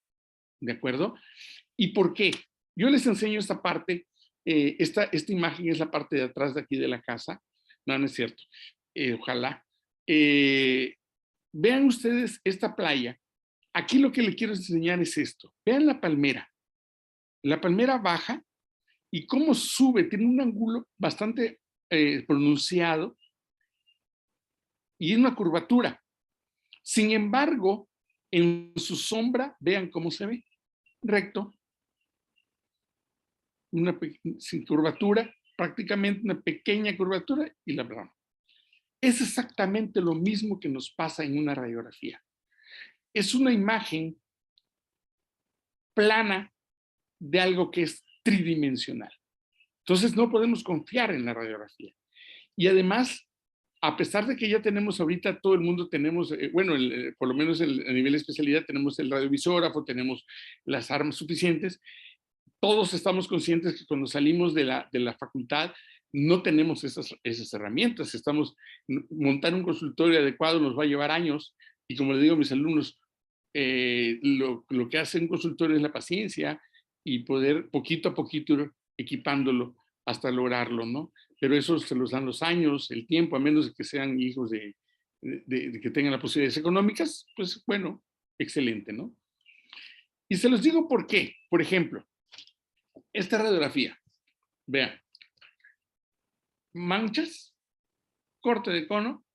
¿de acuerdo? ¿Y por qué? Yo les enseño esta parte, esta imagen es la parte de atrás de aquí de la casa. No, no es cierto. Ojalá. Vean ustedes esta playa. Aquí lo que les quiero enseñar es esto. Vean la palmera. La palmera baja y cómo sube, tiene un ángulo bastante pronunciado y una curvatura. Sin embargo, en su sombra, vean cómo se ve, recto, sin curvatura, prácticamente una pequeña curvatura y la broma. Es exactamente lo mismo que nos pasa en una radiografía. Es una imagen plana de algo que es tridimensional. Entonces no podemos confiar en la radiografía. Y además, a pesar de que ya tenemos ahorita, todo el mundo tenemos, bueno, por lo menos a nivel de especialidad tenemos el radiovisógrafo, tenemos las armas suficientes, todos estamos conscientes que cuando salimos de la facultad no tenemos esas herramientas. Montar un consultorio adecuado nos va a llevar años y como le digo a mis alumnos, lo que hace un consultorio es la paciencia y poder poquito a poquito ir equipándolo hasta lograrlo, ¿no? Pero eso se los dan los años, el tiempo, a menos de que sean hijos de que tengan las posibilidades económicas, pues bueno, excelente, ¿no? Y se los digo por qué. Por ejemplo, esta radiografía, vean, manchas, corte de cono,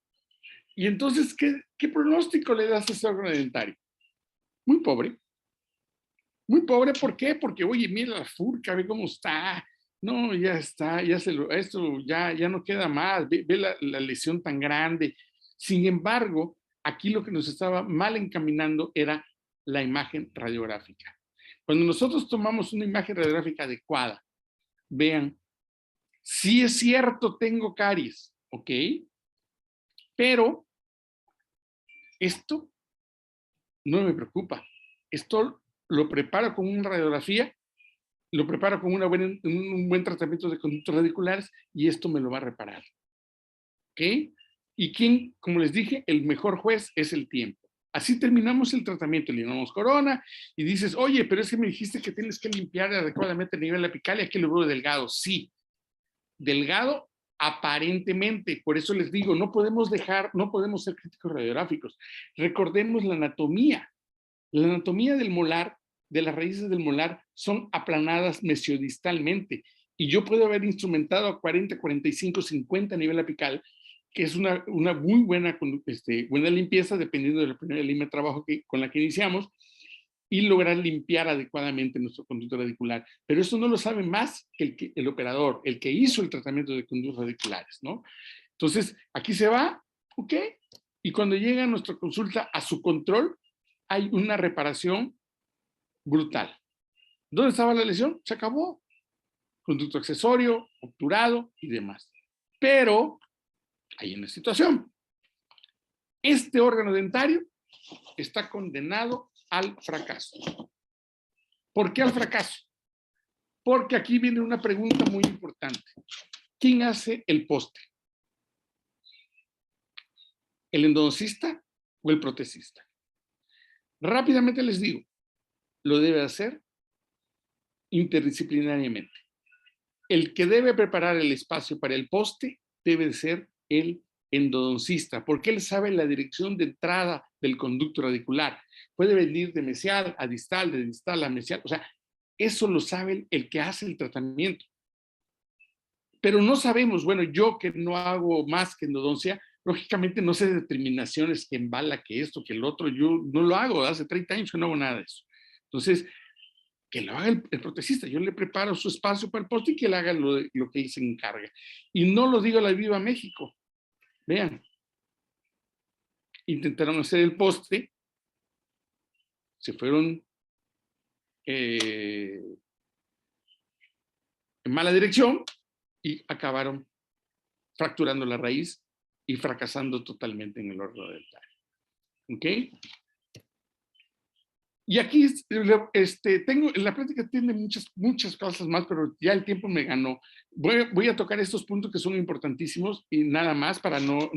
y entonces, ¿qué pronóstico le das a ese órgano dentario? Muy pobre. Muy pobre, ¿por qué? Porque, oye, mira la furca, ve cómo está. No, ya está, esto ya no queda más, ve la lesión tan grande. Sin embargo, aquí lo que nos estaba mal encaminando era la imagen radiográfica. Cuando nosotros tomamos una imagen radiográfica adecuada, vean, sí es cierto, tengo caries, ¿ok? Pero esto no me preocupa. Esto lo preparo con una radiografía, lo preparo con un buen tratamiento de conductos radiculares y esto me lo va a reparar. ¿Ok? Y quién, como les dije, el mejor juez es el tiempo. Así terminamos el tratamiento, eliminamos corona y dices, oye, pero es que me dijiste que tienes que limpiar adecuadamente el nivel apical y aquí lo veo delgado. Sí, delgado aparentemente. Por eso les digo, no podemos ser críticos radiográficos. Recordemos la anatomía. La anatomía del molar, de las raíces del molar, son aplanadas mesiodistalmente. Y yo puedo haber instrumentado a 40, 45, 50 a nivel apical, que es una muy buena limpieza, dependiendo de la primera línea de trabajo con la que iniciamos, y lograr limpiar adecuadamente nuestro conducto radicular. Pero eso no lo sabe más que el operador, el que hizo el tratamiento de conductos radiculares, ¿no? Entonces, aquí se va, ¿ok? Y cuando llega nuestra consulta a su control, hay una reparación brutal. ¿Dónde estaba la lesión? Se acabó. Conducto accesorio, obturado y demás. Pero hay una situación. Este órgano dentario está condenado al fracaso. ¿Por qué al fracaso? Porque aquí viene una pregunta muy importante. ¿Quién hace el poste? ¿El endodoncista o el protesista? Rápidamente les digo, lo debe hacer interdisciplinariamente. El que debe preparar el espacio para el poste debe ser el endodoncista, porque él sabe la dirección de entrada del conducto radicular. Puede venir de mesial a distal, de distal a mesial. O sea, eso lo sabe el que hace el tratamiento. Pero no sabemos, bueno, yo que no hago más que endodoncia, lógicamente no sé determinaciones, que embala, que esto, que el otro, yo no lo hago, hace 30 años que no hago nada de eso. Entonces, que lo haga el protecista, yo le preparo su espacio para el poste y que él haga lo que él se encarga. Y no lo digo a la viva México. Vean, intentaron hacer el poste, se fueron en mala dirección y acabaron fracturando la raíz y fracasando totalmente en el órgano dentario. ¿Ok? Y aquí la práctica tiene muchas cosas más, pero ya el tiempo me ganó. Voy a tocar estos puntos que son importantísimos y nada más para no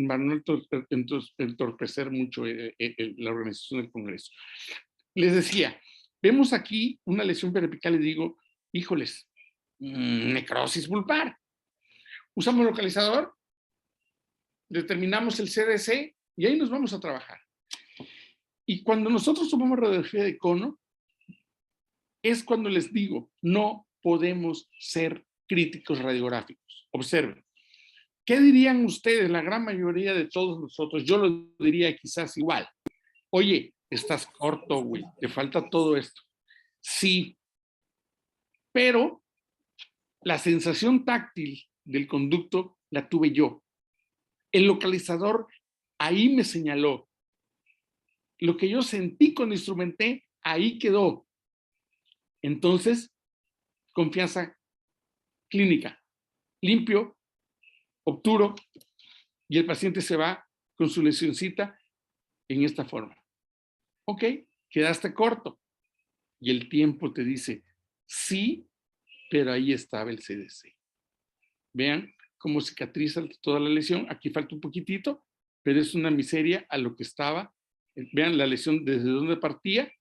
entorpecer mucho la organización del Congreso. Les decía, vemos aquí una lesión periapical y digo, híjoles, necrosis vulvar. Usamos localizador, determinamos el CDC y ahí nos vamos a trabajar. Y cuando nosotros tomamos radiografía de cono, es cuando les digo, no podemos ser críticos radiográficos. Observen. ¿Qué dirían ustedes, la gran mayoría de todos nosotros? Yo lo diría quizás igual. Oye, estás corto, güey, te falta todo esto. Sí, pero la sensación táctil del conducto la tuve yo. El localizador ahí me señaló. Lo que yo sentí cuando instrumenté, ahí quedó. Entonces, confianza clínica. Limpio, obturo, y el paciente se va con su lesioncita en esta forma. Ok, quedaste corto. Y el tiempo te dice, sí, pero ahí estaba el CDC. Vean cómo cicatriza toda la lesión. Aquí falta un poquitito, pero es una miseria a lo que estaba. Vean la lesión desde donde partía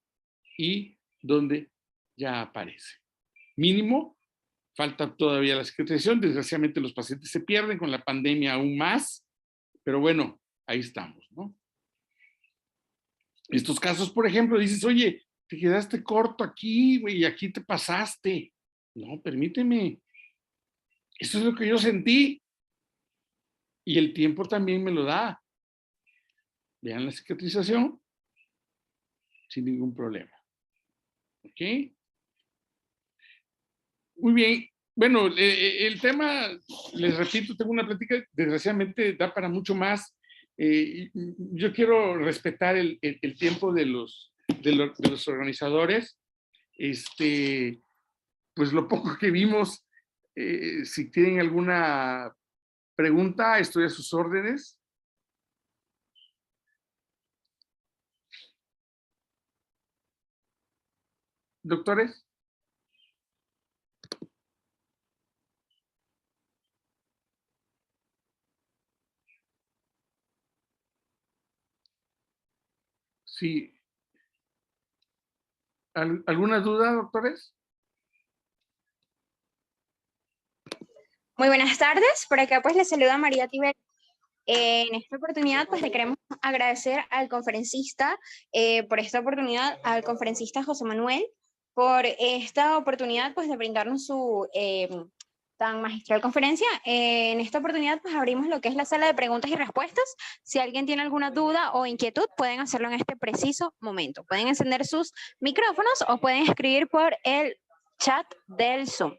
y donde ya aparece. Mínimo, falta todavía la cicatrización. Desgraciadamente los pacientes se pierden con la pandemia aún más, pero bueno, ahí estamos, ¿no? Estos casos, por ejemplo, dices, oye, te quedaste corto aquí, güey, y aquí te pasaste. No, permíteme. Eso es lo que yo sentí. Y el tiempo también me lo da. Vean la cicatrización sin ningún problema. ¿Ok? Muy bien. Bueno, el tema, les repito, tengo una plática, desgraciadamente da para mucho más. Yo quiero respetar el tiempo de los organizadores. Pues lo poco que vimos, si tienen alguna pregunta, estoy a sus órdenes. Doctores. Sí. ¿Alguna duda, doctores? Muy buenas tardes, por acá pues les saluda María Tiber. En esta oportunidad pues le queremos agradecer al conferencista, por esta oportunidad, al conferencista José Manuel, por esta oportunidad pues de brindarnos su tan magistral conferencia. En esta oportunidad pues abrimos lo que es la sala de preguntas y respuestas. Si alguien tiene alguna duda o inquietud, pueden hacerlo en este preciso momento. Pueden encender sus micrófonos o pueden escribir por el chat del Zoom.